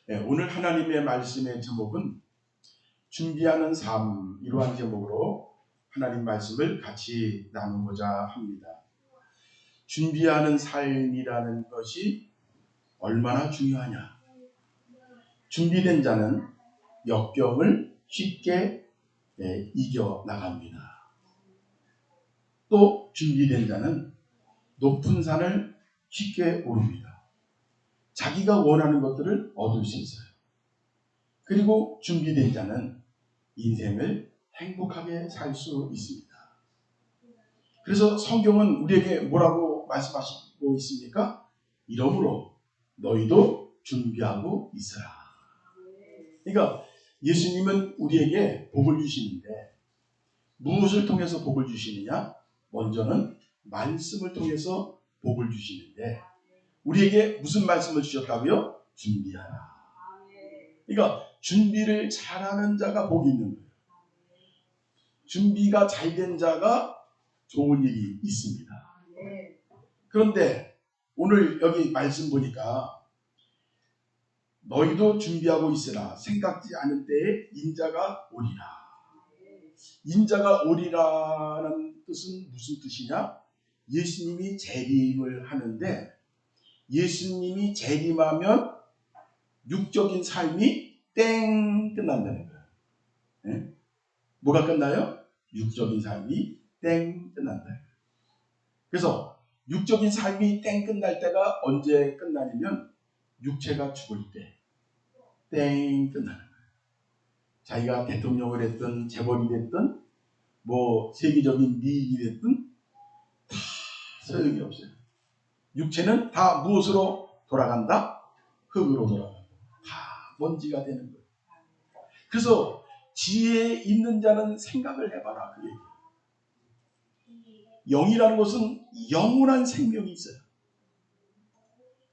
네, 오늘 하나님의 말씀의 제목은 준비하는 삶, 이러한 제목으로 하나님 말씀을 같이 나누고자 합니다. 준비하는 삶이라는 것이 얼마나 중요하냐. 준비된 자는 역경을 쉽게 이겨나갑니다. 또 준비된 자는 높은 산을 쉽게 오릅니다. 자기가 원하는 것들을 얻을 수 있어요. 그리고 준비된 자는 인생을 행복하게 살 수 있습니다. 그래서 성경은 우리에게 뭐라고 말씀하시고 있습니까? 이러므로 너희도 준비하고 있어라. 그러니까 예수님은 우리에게 복을 주시는데 무엇을 통해서 복을 주시느냐? 먼저는 말씀을 통해서 복을 주시는데 우리에게 무슨 말씀을 주셨다고요? 준비하라. 그러니까 준비를 잘하는 자가 복이 있는 거예요. 준비가 잘된 자가 좋은 일이 있습니다. 그런데 오늘 여기 말씀 보니까 너희도 준비하고 있으라. 생각지 않은 때에 인자가 오리라. 인자가 오리라는 뜻은 무슨 뜻이냐? 예수님이 재림을 하는데 예수님이 재림하면 육적인 삶이 땡 끝난다는 거예요. 네? 뭐가 끝나요? 육적인 삶이 땡 끝난다. 그래서 육적인 삶이 땡 끝날 때가 언제 끝나냐면 육체가 죽을 때 땡 끝나는 거예요. 자기가 대통령을 했든 재벌이 됐든 뭐 세계적인 미인이 됐든 다 소용이 없어요. 육체는 다 무엇으로 돌아간다? 흙으로 돌아간다. 다 먼지가 되는 거예요. 그래서 지혜에 있는 자는 생각을 해봐라. 그 얘기예요. 영이라는 것은 영원한 생명이 있어요.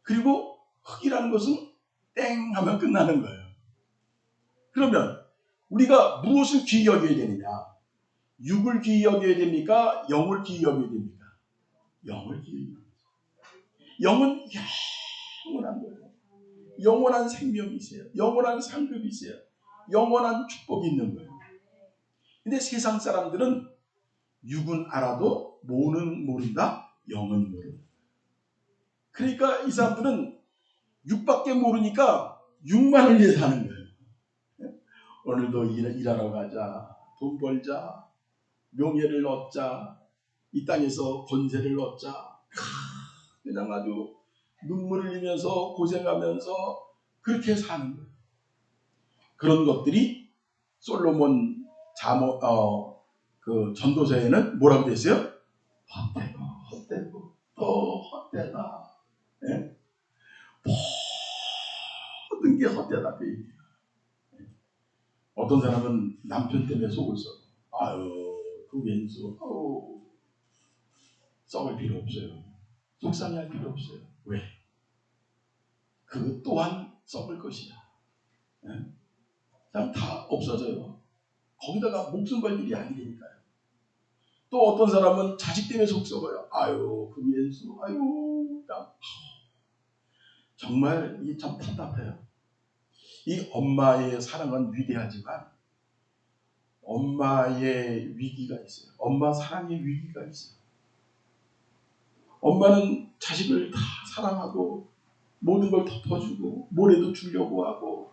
그리고 흙이라는 것은 땡 하면 끝나는 거예요. 그러면 우리가 무엇을 귀히 여겨야 되느냐? 육을 귀히 여겨야 됩니까? 영을 귀히 여겨야 됩니까? 영을 귀히 여겨야 됩니다. 영은 영원한 거예요. 영원한 생명이 있어요. 영원한 상급이 있어요. 영원한 축복이 있는 거예요. 근데 세상 사람들은 육은 알아도 모는 모른다, 영은 모른다. 그러니까 이 사람들은 육밖에 모르니까 육만을 위해서 하는 거예요. 오늘도 일하러 가자, 돈 벌자, 명예를 얻자, 이 땅에서 권세를 얻자. 그냥 아주 눈물을 흘리면서 고생하면서 그렇게 사는 거예요. 그런 것들이 솔로몬 그 전도서에는 뭐라고 되어 있어요? 헛되고 헛되고 또 헛되다. 네? 모든 게 헛되다. 그 얘기예요. 어떤 사람은 남편 때문에 속을 썩어. 아유, 그 왼수, 썩을 필요 없어요. 속상해할 필요 없어요. 왜? 그 또한 썩을 것이야. 네? 그냥 다 없어져요. 거기다가 목숨 걸 일이 아니니까요. 또 어떤 사람은 자식 때문에 속 썩어요. 아유, 그 왼수, 아유, 정말 이 참 답답해요. 이 엄마의 사랑은 위대하지만 엄마의 위기가 있어요. 엄마 사랑의 위기가 있어요. 엄마는 자식을 다 사랑하고 모든 걸 덮어주고 뭐래도 주려고 하고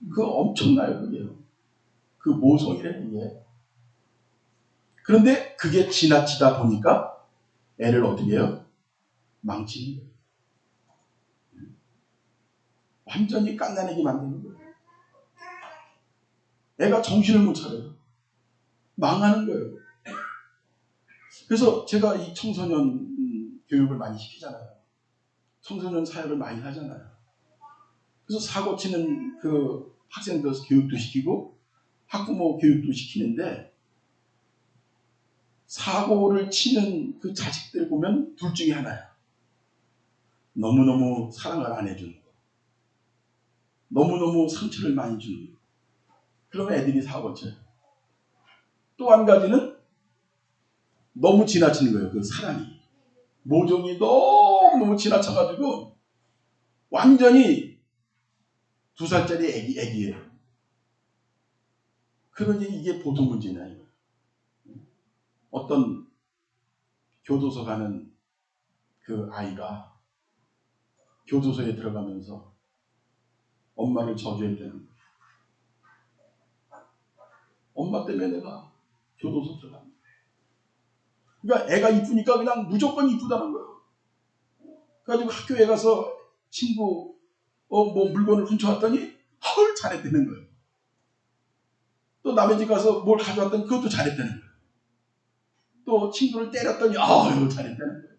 그거 엄청나요. 그게요. 그 모성이라는 게. 그런데 그게 지나치다 보니까 애를 어떻게 해요? 망치는 거예요. 완전히 깐나내게 만드는 거예요. 애가 정신을 못 차려요. 망하는 거예요. 그래서 제가 이 청소년 교육을 많이 시키잖아요. 청소년 사역을 많이 하잖아요. 그래서 사고 치는 그 학생들 교육도 시키고 학부모 교육도 시키는데 사고를 치는 그 자식들 보면 둘 중에 하나야. 너무너무 사랑을 안 해주는 거. 너무너무 상처를 많이 주는 거. 그러면 애들이 사고 쳐요. 또 한 가지는 너무 지나치는 거예요. 그 사랑이. 모종이 너무너무 지나쳐가지고 완전히 2살짜리 애기예요. 그러니 이게 보통 문제냐 이거. 어떤 교도소 가는 그 아이가 교도소에 들어가면서 엄마를 저주했다는 거예요. 엄마 때문에 내가 교도소 들어갑니다. 그러니까 애가 이쁘니까 그냥 무조건 이쁘다는 거예요. 그래가지고 학교에 가서 친구 뭐 물건을 훔쳐왔더니 헐 잘했다는 거예요. 또 남의 집 가서 뭘 가져왔더니 그것도 잘했다는 거예요. 또 친구를 때렸더니 아유 잘했다는 거예요.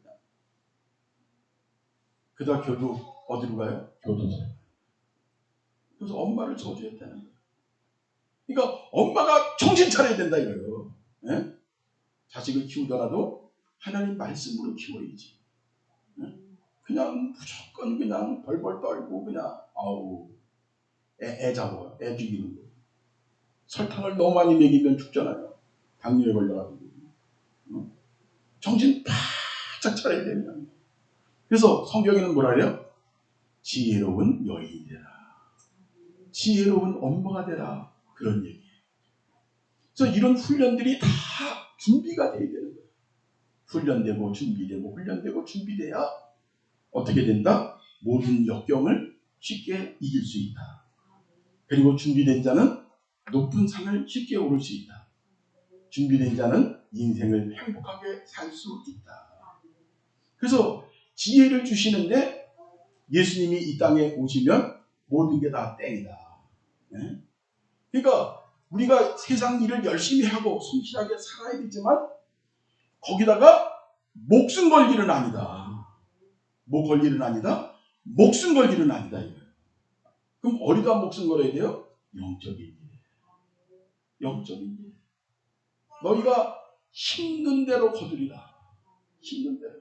그다 결국 어디로 가요? 교도소. 그래서 엄마를 저주했다는 거예요. 그러니까 엄마가 정신 차려야 된다 이거예요. 예? 자식을 키우더라도 하나님 말씀으로 키워야지. 예? 그냥 무조건 그냥 벌벌 떨고 그냥 아우 애 잡아요. 애 죽이는 거. 설탕을 너무 많이 먹이면 죽잖아요. 당뇨에 걸려가지고. 정신 바짝 차려야 됩니다. 그래서 성경에는 뭐라 해요? 지혜로운 여인이 되라. 지혜로운 엄마가 되라. 그런 얘기예요. 그래서 이런 훈련들이 다 준비가 돼야 되는 거예요. 훈련되고 준비되고 훈련되고 준비돼야 어떻게 된다? 모든 역경을 쉽게 이길 수 있다. 그리고 준비된 자는 높은 산을 쉽게 오를 수 있다. 준비된 자는 인생을 행복하게 살 수 있다. 그래서 지혜를 주시는데 예수님이 이 땅에 오시면 모든 게 다 땡이다. 네? 그러니까 우리가 세상 일을 열심히 하고 성실하게 살아야 되지만 거기다가 목숨 걸 일은 아니다. 뭐 걸 일은 아니다? 목숨 걸 일은 아니다. 이거예요. 그럼 어디다 목숨 걸어야 돼요? 영적인 일. 영적인 일. 너희가 힘든 대로 거두리라. 힘든 대로.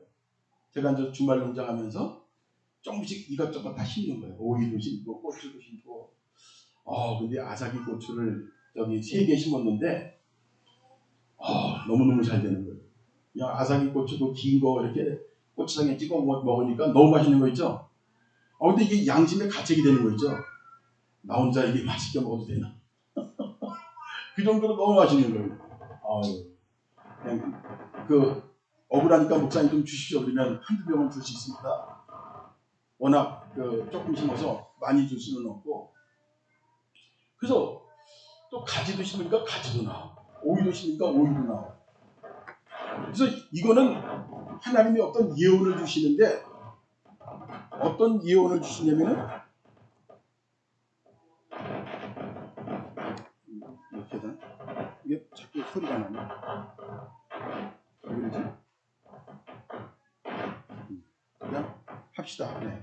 제가 이제 주말 농장하면서 조금씩 이것저것 다 심는 거예요. 오이도 심고 고추도 심고. 근데 아삭이 고추를 여기 3개 심었는데 너무너무 잘 되는 거예요. 그냥 아삭이 고추도 긴 거 이렇게 고추장에 찍어 먹으니까 너무 맛있는 거 있죠? 근데 이게 양심의 가책이 되는 거 있죠? 나 혼자 이게 맛있게 먹어도 되나? 그 정도로 너무 맛있는 거예요. 그냥 억울하니까 목사님 좀 주시죠. 그러면 한두 병은 줄 수 있습니다. 워낙 조금 심어서 많이 줄 수는 없고. 그래서 또 가지도 심으니까 가지도 나오고 오이도 심으니까 오이도 나오고. 그래서 이거는 하나님이 어떤 예언을 주시는데 어떤 예언을 주시냐면은 이렇게 이게 자꾸 소리가 나네. 왜 그러지? 그냥 합시다. 네.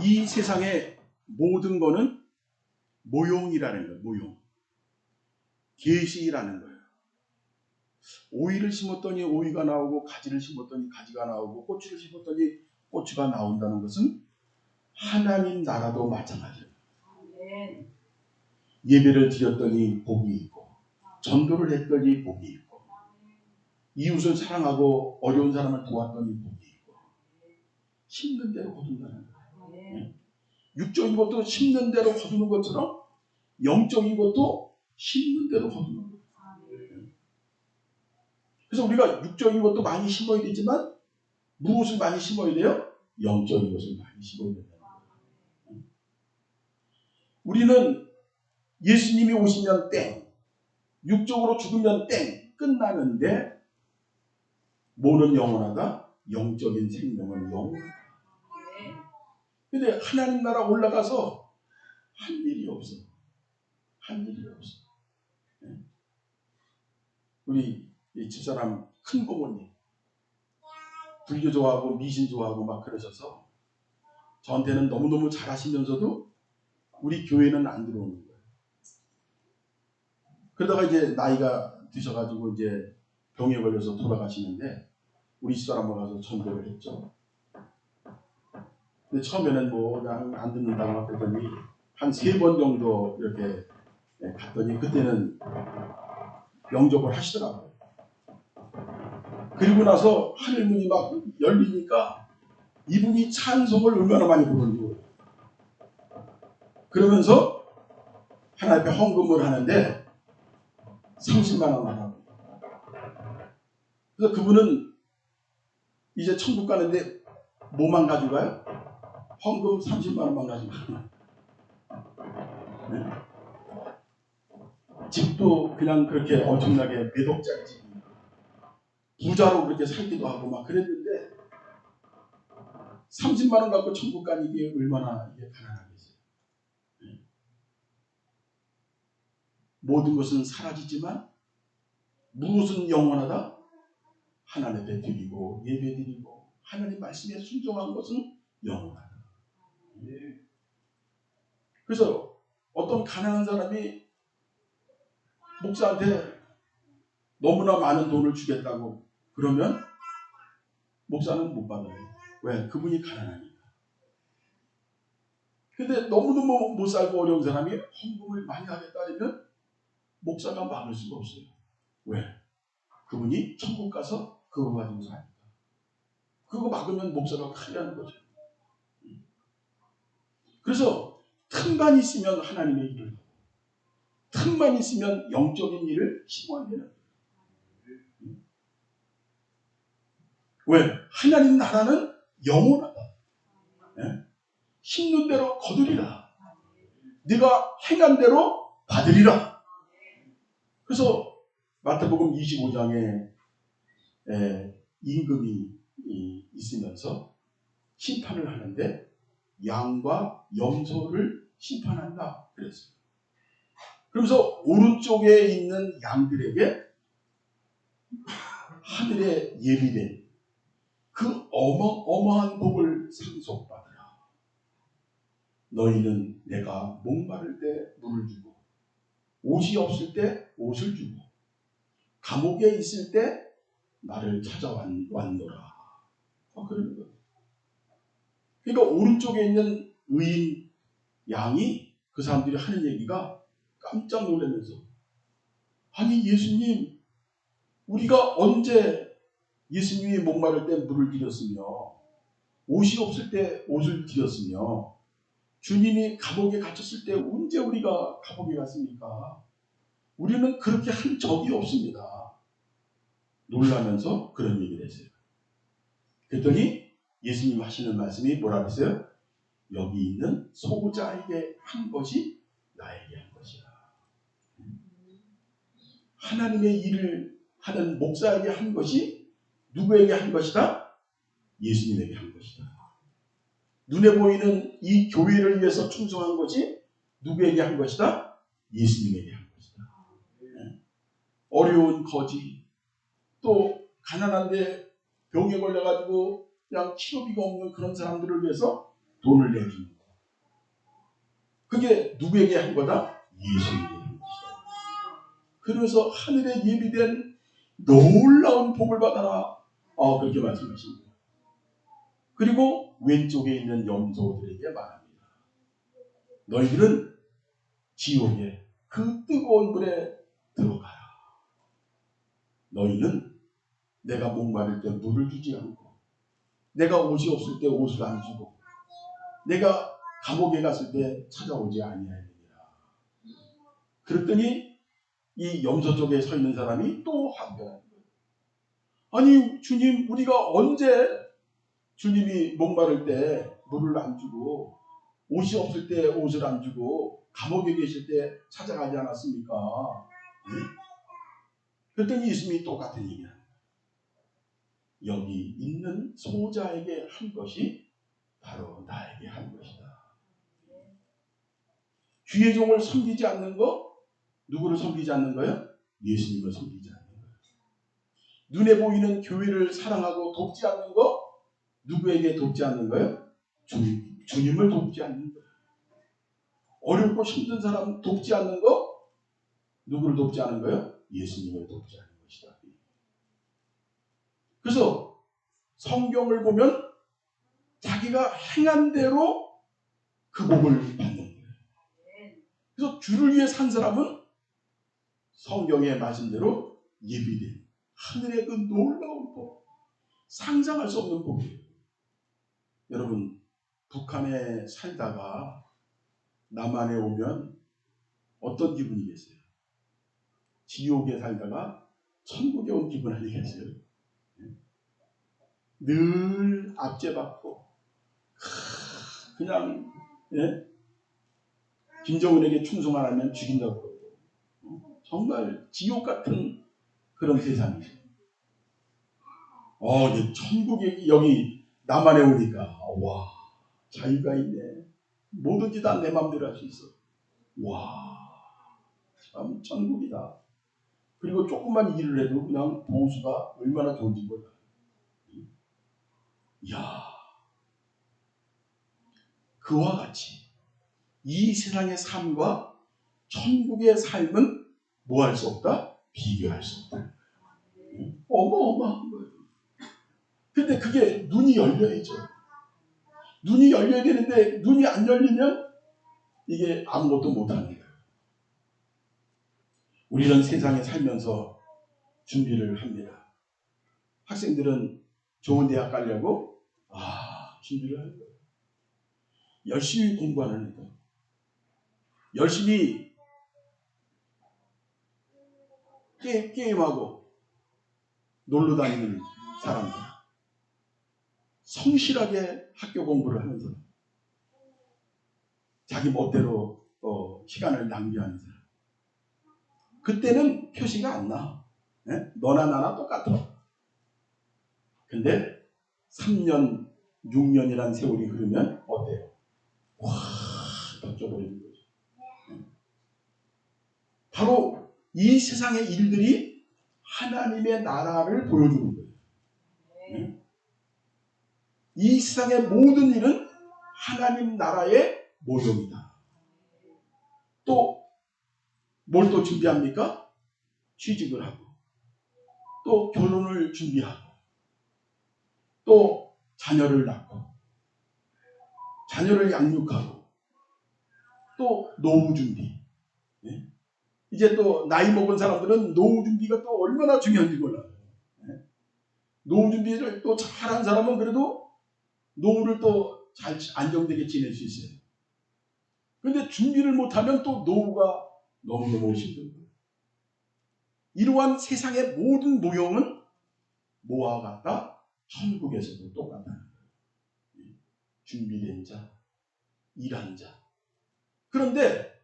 이 세상의 모든 거는 모용이라는 거예요. 모용. 계시라는 거예요. 오이를 심었더니 오이가 나오고 가지를 심었더니 가지가 나오고 고추를 심었더니 고추가 나온다는 것은 하나님 나라도 마찬가지예요. 예배를 드렸더니 복이 있고 전도를 했더니 복이 있고 이웃을 사랑하고 어려운 사람을 도왔더니 복이 있고 심는 대로 거둔다는 거예요. 육적인 것도 심는 대로 거두는 것처럼 영적인 것도 심는 대로 거두는 거예요. 그래서 우리가 육적인 것도 많이 심어야 되지만 무엇을 많이 심어야 돼요? 영적인 것을 많이 심어야 된다는 거예요. 우리는 예수님이 오시면 땡, 육적으로 죽으면 땡, 끝나는데 뭐는 영원하다? 영적인 생명은 영원하다. 근데 하나님 나라 올라가서 한 일이 없어. 한 일이 없어. 우리 이 집사람 큰 고모님 불교 좋아하고 미신 좋아하고 막 그러셔서 저한테는 너무너무 잘하시면서도 우리 교회는 안 들어오는 거예요. 그러다가 이제 나이가 드셔가지고 이제 병에 걸려서 돌아가시는데 우리 집사람과 가서 전도를 했죠. 근데 처음에는 뭐 그냥 안 듣는다고 그랬더니 한 3번 정도 이렇게 갔더니 그때는 영접을 하시더라고요. 그리고 나서 하늘문이 막 열리니까 이분이 찬송을 얼마나 많이 부르는지 몰라요. 그러면서 하나님 앞에 헌금을 하는데 30만 원 하라고. 그래서 그분은 이제 천국 가는데 뭐만 가지고 가요? 헌금 30만 원만 가지고 가요. 네? 집도 그냥 그렇게 엄청나게 몇 억짜리 집, 부자로 그렇게 살기도 하고 막 그랬는데 30만 원 갖고 천국 가니 이게 얼마나 이게 가난하겠어요. 네? 모든 것은 사라지지만 무엇은 영원하다? 하나님 앞에 드리고 예배 드리고 하나님 말씀에 순종한 것은 영원하다. 네. 그래서 어떤 가난한 사람이 목사한테 너무나 많은 돈을 주겠다고 그러면 목사는 못 받아요. 왜? 그분이 가난하니까. 근데 너무너무 못 살고 어려운 사람이 헌금을 많이 하겠다면 목사가 막을 수가 없어요. 왜? 그분이 천국 가서 그거 가지고 사니까. 그거 막으면 목사가 큰일 나는 거죠. 그래서 틈만 있으면 하나님의 일을 하고 틈만 있으면 영적인 일을 심어야 되는 거예요. 왜? 하나님 나라는 영원하다. 네? 심는 대로 거두리라. 네가 행한 대로 받으리라. 그래서 마태복음 25장에 임금이 있으면서 심판을 하는데 양과 염소를 심판한다 그랬어요. 그러면서 오른쪽에 있는 양들에게 하늘에 예비된 그 어마어마한 복을 상속받으라. 너희는 내가 목마를 때 물을 주고 옷이 없을 때 옷을 주고 감옥에 있을 때 나를 찾아왔노라. 그러는 거예요. 그러니까 오른쪽에 있는 의인 양이 그 사람들이 하는 얘기가 깜짝 놀라면서 아니 예수님 우리가 언제 예수님이 목마를 때 물을 드렸으며 옷이 없을 때 옷을 드렸으며 주님이 감옥에 갇혔을 때 언제 우리가 감옥에 갔습니까? 우리는 그렇게 한 적이 없습니다. 놀라면서 그런 얘기를 했어요. 그랬더니 예수님 하시는 말씀이 뭐라고 했어요? 여기 있는 소자에게 한 것이 나에게 한 것이다. 하나님의 일을 하는 목사에게 한 것이 누구에게 한 것이다? 예수님에게 한 것이다. 눈에 보이는 이 교회를 위해서 충성한 것이 누구에게 한 것이다? 예수님에게 한 것이다. 어려운 거지, 또 가난한데 병에 걸려가지고 그냥 치료비가 없는 그런 사람들을 위해서 돈을 내주는 거. 그게 누구에게 한 거다? 예수님에게 한 것이다. 그래서 하늘에 예비된 놀라운 복을 받아라. 그렇게 말씀하십니다. 그리고 왼쪽에 있는 염소들에게 말합니다. 너희들은 지옥에 그 뜨거운 불에 들어가라. 너희는 내가 목마를 때 물을 주지 않고 내가 옷이 없을 때 옷을 안 주고 내가 감옥에 갔을 때 찾아오지 아니하느니라. 그랬더니 이 염소 쪽에 서 있는 사람이 또 항변하는 거예요. 아니 주님 우리가 언제 주님이 목마를 때 물을 안 주고 옷이 없을 때 옷을 안 주고 감옥에 계실 때 찾아가지 않았습니까? 네? 그랬더니 예수님이 똑같은 얘기를 합니다. 여기 있는 소자에게 한 것이 바로 나에게 한 것이다. 주의 종을 섬기지 않는 거, 누구를 섬기지 않는 거예요? 예수님을 섬기지 않는 거예요. 눈에 보이는 교회를 사랑하고 돕지 않는 거, 누구에게 돕지 않는 거예요? 주님을 돕지 않는 거예요. 어렵고 힘든 사람 돕지 않는 거, 누구를 돕지 않는 거예요? 예수님을 돕지 않는 것이다. 그래서 성경을 보면 자기가 행한 대로 그 복을 받는 거예요. 그래서 주를 위해 산 사람은 성경의 말씀대로 예비된 하늘의 그 놀라운 복, 상상할 수 없는 복이에요. 여러분, 북한에 살다가 남한에 오면 어떤 기분이겠어요? 지옥에 살다가 천국에 온 기분 아니겠어요? 늘 압제받고 그냥 김정은에게 충성 안 하면 죽인다고 그러고 정말 지옥 같은 그런 세상이죠. 천국이 여기 남한에 오니까 와, 자유가 있네. 뭐든지 다 내 마음대로 할 수 있어. 와, 참 천국이다. 그리고 조금만 일을 해도 그냥 보수가 얼마나 좋은지 몰라. 이야, 그와 같이 이 세상의 삶과 천국의 삶은 뭐 할 수 없다? 비교할 수 없다. 어마어마한 거예요. 근데 그게 눈이 열려야죠. 눈이 열려야 되는데 눈이 안 열리면 이게 아무것도 못하는 거예요. 우리는 세상에 살면서 준비를 합니다. 학생들은 좋은 대학 가려고 준비를 하는 거예요. 열심히 공부하는 거예요. 열심히 게임하고 놀러 다니는 사람들, 성실하게 학교 공부를 하는 사람, 자기 멋대로 시간을 낭비하는 사람. 그때는 표시가 안 나. 너나 나나 똑같아. 근데 3년, 6년이란 세월이 흐르면 어때요? 와, 덮쳐버리는 거죠. 바로 이 세상의 일들이 하나님의 나라를 보여주는 거예요. 이 세상의 모든 일은 하나님 나라의 모형이다. 또 뭘 또 준비합니까? 취직을 하고 또 결혼을 준비하고 또 자녀를 낳고 자녀를 양육하고 또 노후 준비. 이제 또 나이 먹은 사람들은 노후 준비가 또 얼마나 중요한지 몰라요. 노후 준비를 또 잘한 사람은 그래도 노후를 또 잘 안정되게 지낼 수 있어요. 그런데 준비를 못하면 또 노후가 너무너무 힘든 거예요. 이러한 세상의 모든 모형은 뭐와 같다? 천국에서도 똑같다는 거예요. 준비된 자, 일한 자. 그런데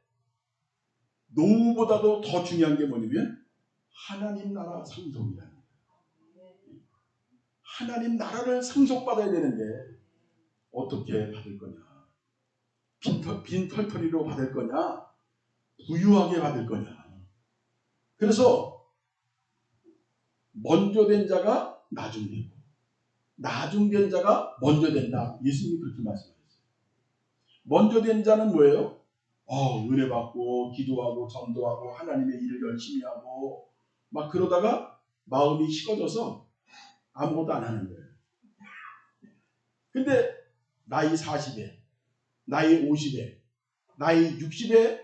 노후보다도 더 중요한 게 뭐냐면 하나님 나라 상속이라는 거예요. 하나님 나라를 상속받아야 되는데 어떻게 받을 거냐? 빈 털터리로 받을 거냐? 부유하게 받을 거냐? 그래서 먼저 된 자가 나중되고 나중된 자가 먼저 된다. 예수님이 그렇게 말씀하셨어요. 먼저 된 자는 뭐예요? 은혜 받고 기도하고 전도하고 하나님의 일을 열심히 하고 막 그러다가 마음이 식어져서 아무것도 안 하는 거예요. 근데 나이 40에 나이 50에 나이 60에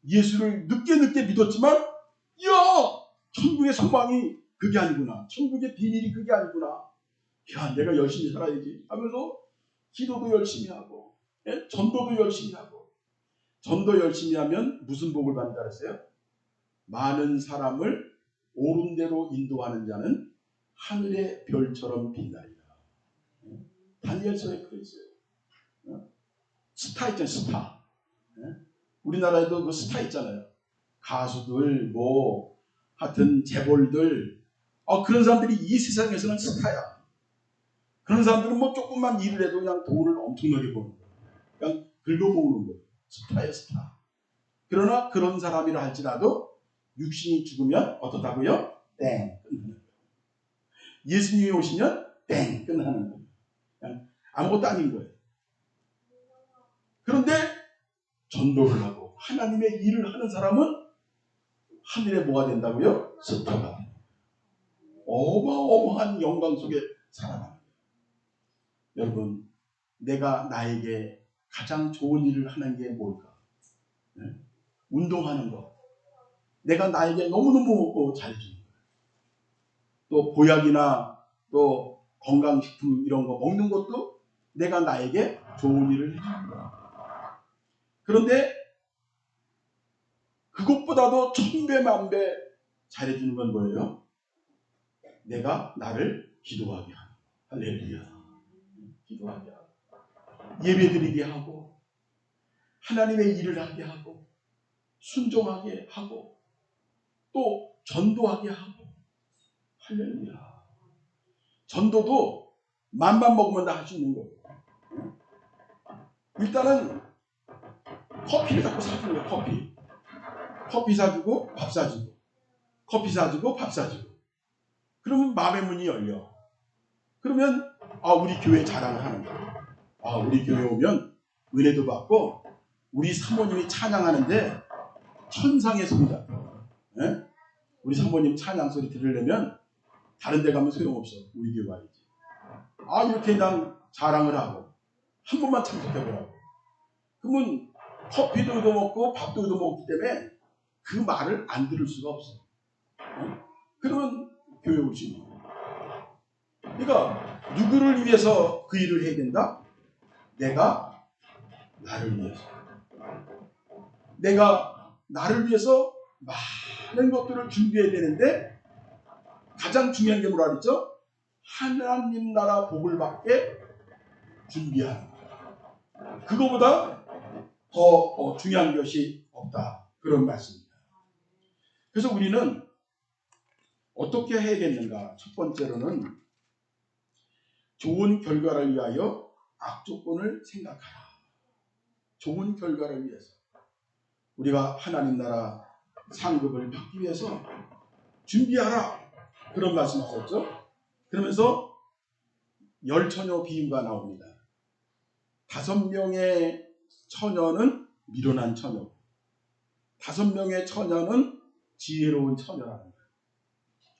예수를 늦게 믿었지만 천국의 소망이 그게 아니구나. 천국의 비밀이 그게 아니구나. 내가 열심히 살아야지 하면서 기도도 열심히 하고 전도도 열심히 하고 전도 열심히 하면 무슨 복을 받는다 그랬어요? 많은 사람을 옳은 대로 인도하는 자는 하늘의 별처럼 빛나리라. 다니엘서에 그랬어요. 스타 있잖아요. 스타. 우리나라에도 그 스타 있잖아요. 가수들 하여튼 재벌들 그런 사람들이 이 세상에서는 스타야. 그런 사람들은 조금만 일을 해도 그냥 돈을 엄청나게 버는 거예요. 그냥 긁어모으는 거예요. 스타예요, 스타. 그러나 그런 사람이라 할지라도 육신이 죽으면 어떻다고요? 땡, 끝나는 거예요. 예수님이 오시면 땡, 끝나는 거예요. 그냥 아무것도 아닌 거예요. 그런데 전도를 하고 하나님의 일을 하는 사람은 하늘에 뭐가 된다고요? 스타가 돼요. 어마어마한 영광 속에 살아가는 거예요. 여러분, 내가 나에게 가장 좋은 일을 하는 게 뭘까? 운동하는 거. 내가 나에게 너무너무 잘해주는 거예요. 또 보약이나 또 건강식품 이런 거 먹는 것도 내가 나에게 좋은 일을 해주는 거야. 그런데 그것보다도 천배 만배 잘해주는 건 뭐예요? 내가 나를 기도하게 하고, 할렐루야, 기도하게 하고, 예배드리게 하고, 하나님의 일을 하게 하고, 순종하게 하고, 또 전도하게 하고, 할렐루야. 전도도 맘만 먹으면 다 할 수 있는 거예요. 일단은 커피를 자꾸 사주는 거예요. 커피 사주고 밥 사주고, 커피 사주고 밥 사주고. 그러면 마음의 문이 열려. 그러면 우리 교회 자랑을 하는 거야. 우리 교회 오면 은혜도 받고 우리 사모님이 찬양하는데 천상의 소리다. 예? 우리 사모님 찬양 소리 들으려면 다른 데 가면 소용없어. 우리 교회 와야지. 이렇게 난 자랑을 하고 한 번만 참석해보라고. 그러면 커피도 얻어먹고 밥도 얻어먹기 때문에 그 말을 안 들을 수가 없어. 그러면 교회 올 수 있는 거야. 그러니까 누구를 위해서 그 일을 해야 된다? 내가 나를 위해서. 내가 나를 위해서 많은 것들을 준비해야 되는데 가장 중요한 게 뭐라 그랬죠? 하나님 나라 복을 받게 준비하는 거야. 그거보다 더 중요한 것이 없다. 그런 말씀입니다. 그래서 우리는 어떻게 해야겠는가? 첫 번째로는 좋은 결과를 위하여 악조건을 생각하라. 좋은 결과를 위해서. 우리가 하나님 나라 상급을 받기 위해서 준비하라. 그런 말씀 하셨죠? 그러면서 열처녀 비유가 나옵니다. 5명의 처녀는 미련한 처녀, 5명의 처녀는 지혜로운 처녀라는 거예요.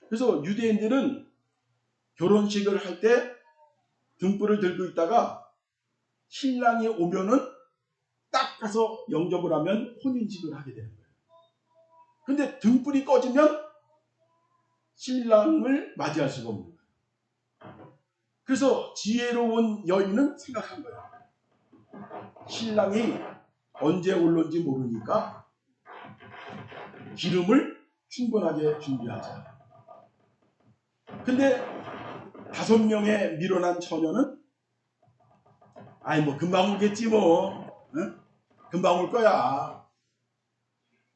그래서 유대인들은 결혼식을 할 때 등불을 들고 있다가 신랑이 오면은 딱 가서 영접을 하면 혼인식을 하게 되는 거예요. 근데 등불이 꺼지면 신랑을 맞이할 수가 없는 거예요. 그래서 지혜로운 여인은 생각한 거예요. 신랑이 언제 올는지 모르니까 기름을 충분하게 준비하자. 근데 5명의 미련한 처녀는 금방 오겠지 뭐. 응? 금방 올 거야.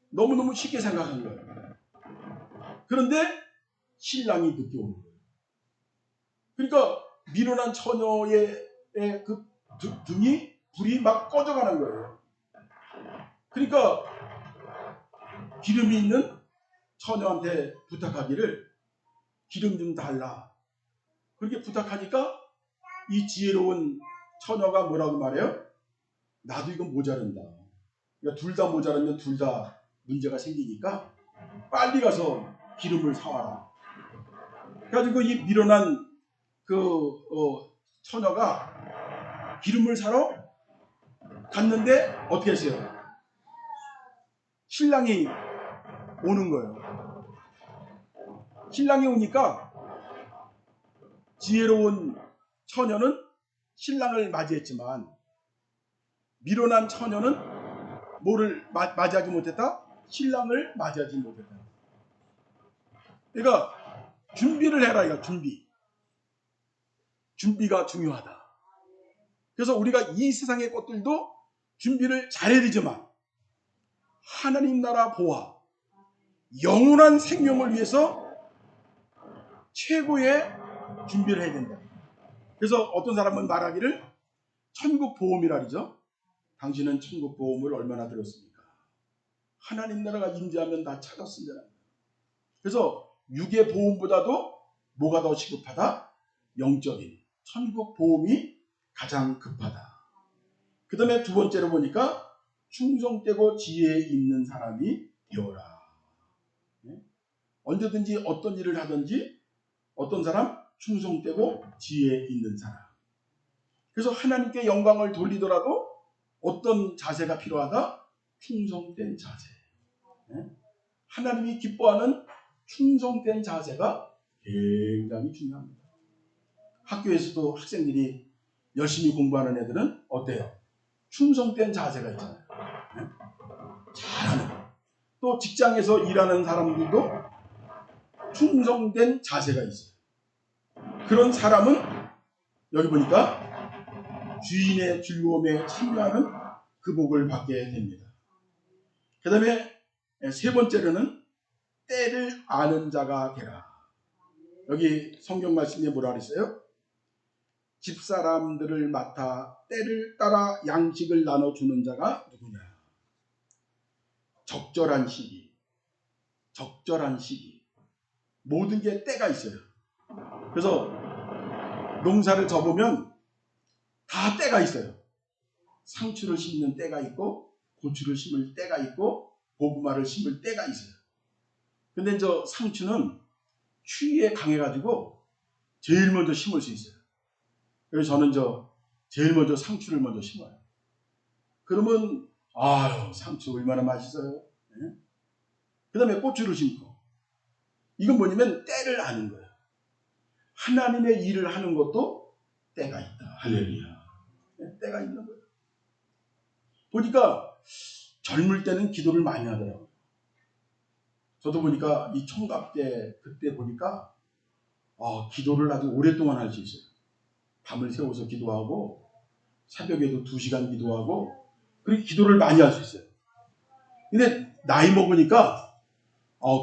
너무너무 쉽게 생각한 거예요. 그런데 신랑이 늦게 오는 거예요. 그러니까 미련한 처녀의 그 등이 불이 막 꺼져가는 거예요. 그러니까 기름이 있는 처녀한테 부탁하기를 기름 좀 달라. 그렇게 부탁하니까 이 지혜로운 처녀가 뭐라고 말해요? 나도 이거 모자른다. 그러니까 둘 다 모자라면 둘 다 문제가 생기니까 빨리 가서 기름을 사와라. 그래가지고 이 미련한 처녀가 기름을 사러 갔는데 어떻게 했어요? 신랑이 오는 거예요. 신랑이 오니까 지혜로운 처녀는 신랑을 맞이했지만 미련한 처녀는 뭐를 맞이하지 못했다? 신랑을 맞이하지 못했다. 그러니까 준비를 해라. 이거 준비가 중요하다. 그래서 우리가 이 세상의 것들도 준비를 잘해야 되지만 하나님 나라 보화, 영원한 생명을 위해서 최고의 준비를 해야 된다. 그래서 어떤 사람은 말하기를 천국 보험이라 그러죠. 당신은 천국 보험을 얼마나 들었습니까? 하나님 나라가 임재하면 다 찾았습니다. 그래서 육의 보험보다도 뭐가 더 시급하다? 영적인 천국 보험이 가장 급하다. 그 다음에 두 번째로 보니까 충성되고 지혜 있는 사람이 되어라. 언제든지 어떤 일을 하든지 어떤 사람? 충성되고 지혜 있는 사람. 그래서 하나님께 영광을 돌리더라도 어떤 자세가 필요하다? 충성된 자세. 하나님이 기뻐하는 충성된 자세가 굉장히 중요합니다. 학교에서도 학생들이 열심히 공부하는 애들은 어때요? 충성된 자세가 있잖아요. 잘하는. 또 직장에서 일하는 사람들도 충성된 자세가 있어요. 그런 사람은 여기 보니까 주인의 즐거움에 참여하는 그 복을 받게 됩니다. 그 다음에 세 번째로는 때를 아는 자가 되라. 여기 성경 말씀에 뭐라 그랬어요? 집사람들을 맡아 때를 따라 양식을 나눠주는 자가 누구냐? 적절한 시기. 모든 게 때가 있어요. 그래서 농사를 져보면 다 때가 있어요. 상추를 심는 때가 있고, 고추를 심을 때가 있고, 고구마를 심을 때가 있어요. 근데 저 상추는 추위에 강해가지고 제일 먼저 심을 수 있어요. 그래서 저는 제일 먼저 상추를 먼저 심어요. 그러면 아유, 상추 얼마나 맛있어요. 네? 그 다음에 고추를 심고. 이건 뭐냐면 때를 아는 거예요. 하나님의 일을 하는 것도 때가 있다. 할렐루야. 네? 때가 있는 거예요. 보니까 젊을 때는 기도를 많이 하더라고요. 저도 보니까 이 총각 때 그때 보니까 기도를 아주 오랫동안 할 수 있어요. 밤을 새워서 기도하고 새벽에도 2시간 기도하고 그렇게 기도를 많이 할 수 있어요. 근데 나이 먹으니까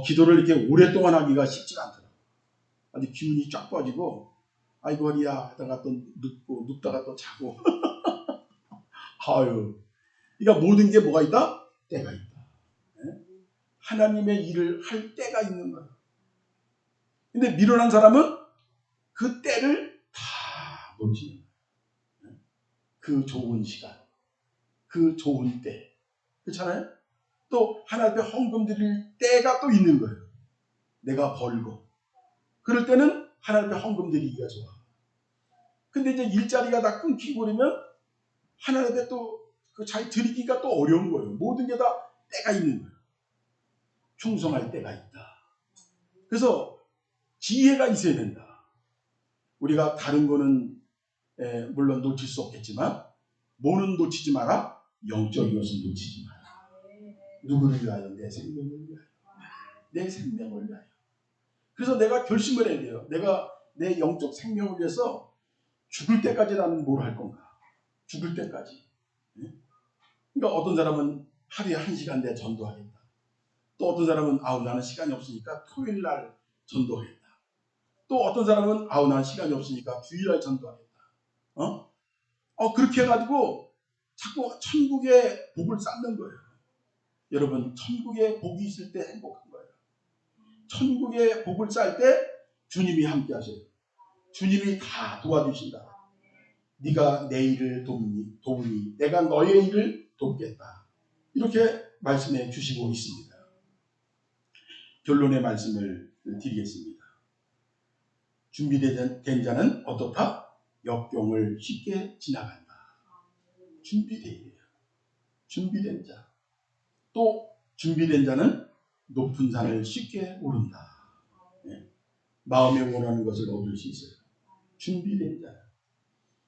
기도를 이렇게 오랫동안 하기가 쉽지가 않더라고요. 아주 기운이 쫙 빠지고 아이고 허리야 하다가 또 눕다가 또 자고 아유. 그러니까 모든 게 뭐가 있다? 때가 있다. 네? 하나님의 일을 할 때가 있는 거예요. 근데 미련한 사람은 그 때를 다 놓치는 거예요. 그 좋은 시간, 그 좋은 때. 그렇잖아요? 또 하나님 앞에 헌금 드릴 때가 또 있는 거예요. 내가 벌고. 그럴 때는 하나님 앞에 헌금 드리기가 좋아. 근데 이제 일자리가 다 끊기고 그러면 하나님 앞에 또 그 잘 드리기가 또 어려운 거예요. 모든 게 다 때가 있는 거예요. 충성할 때가 있다. 그래서 지혜가 있어야 된다. 우리가 다른 거는 물론 놓칠 수 없겠지만 뭐는 놓치지 마라? 영적 이것은 놓치지 마라. 누구를 위하여? 내 생명을 위하여. 내 생명을 위하여. 그래서 내가 결심을 해야 돼요. 내가 내 영적 생명을 위해서 죽을 때까지 나는 뭘 할 건가? 죽을 때까지. 그러니까 어떤 사람은 하루에 1시간 내 전도하겠다. 또 어떤 사람은 나는 시간이 없으니까 토요일 날 전도하겠다. 또 어떤 사람은 나는 시간이 없으니까 주일날 전도하겠다. 그렇게 해가지고 자꾸 천국의 복을 쌓는 거예요. 여러분, 천국의 복이 있을 때 행복한 거예요. 천국의 복을 쌓을 때 주님이 함께 하세요. 주님이 다 도와주신다. 네가 내 일을 도우니 내가 너의 일을 돕겠다. 이렇게 말씀해 주시고 있습니다. 결론의 말씀을 드리겠습니다. 준비된 자는 어떻다? 역경을 쉽게 지나간다. 준비된 자. 또 준비된 자는 높은 산을 쉽게 오른다. 네. 마음에 원하는 것을 얻을 수 있어요.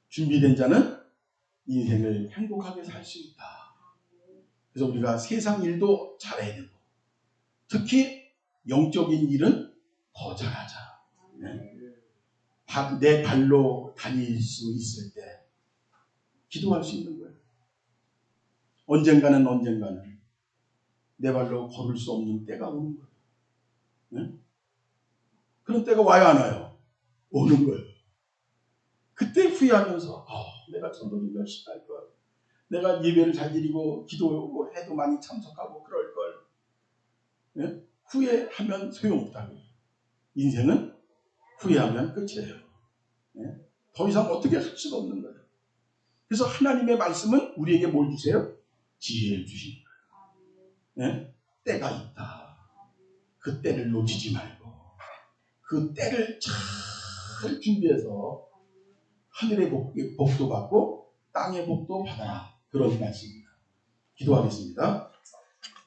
준비된 자는 인생을 행복하게 살 수 있다. 그래서 우리가 세상 일도 잘해야 되고 특히 영적인 일은 더 잘하자. 네. 내 발로 다닐 수 있을 때 기도할 수 있는 거예요. 언젠가는 내 발로 걸을 수 없는 때가 오는 거예요. 네? 그런 때가 와요, 안 와요? 오는 거예요. 그때 후회하면서 내가 전도 좀 열심히 할 걸. 내가 예배를 잘 드리고 기도해도 많이 참석하고 그럴 걸. 네? 후회하면 소용없다고요. 인생은 후회하면 끝이에요. 네? 더 이상 어떻게 할 수가 없는 거예요. 그래서 하나님의 말씀은 우리에게 뭘 주세요? 지혜를 주십니다. 네? 때가 있다. 그 때를 놓치지 말고 그 때를 잘 준비해서 하늘의 복도 받고 땅의 복도 받아라. 그런 말씀입니다. 기도하겠습니다.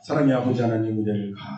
사랑의 아버지 하나님 은혜를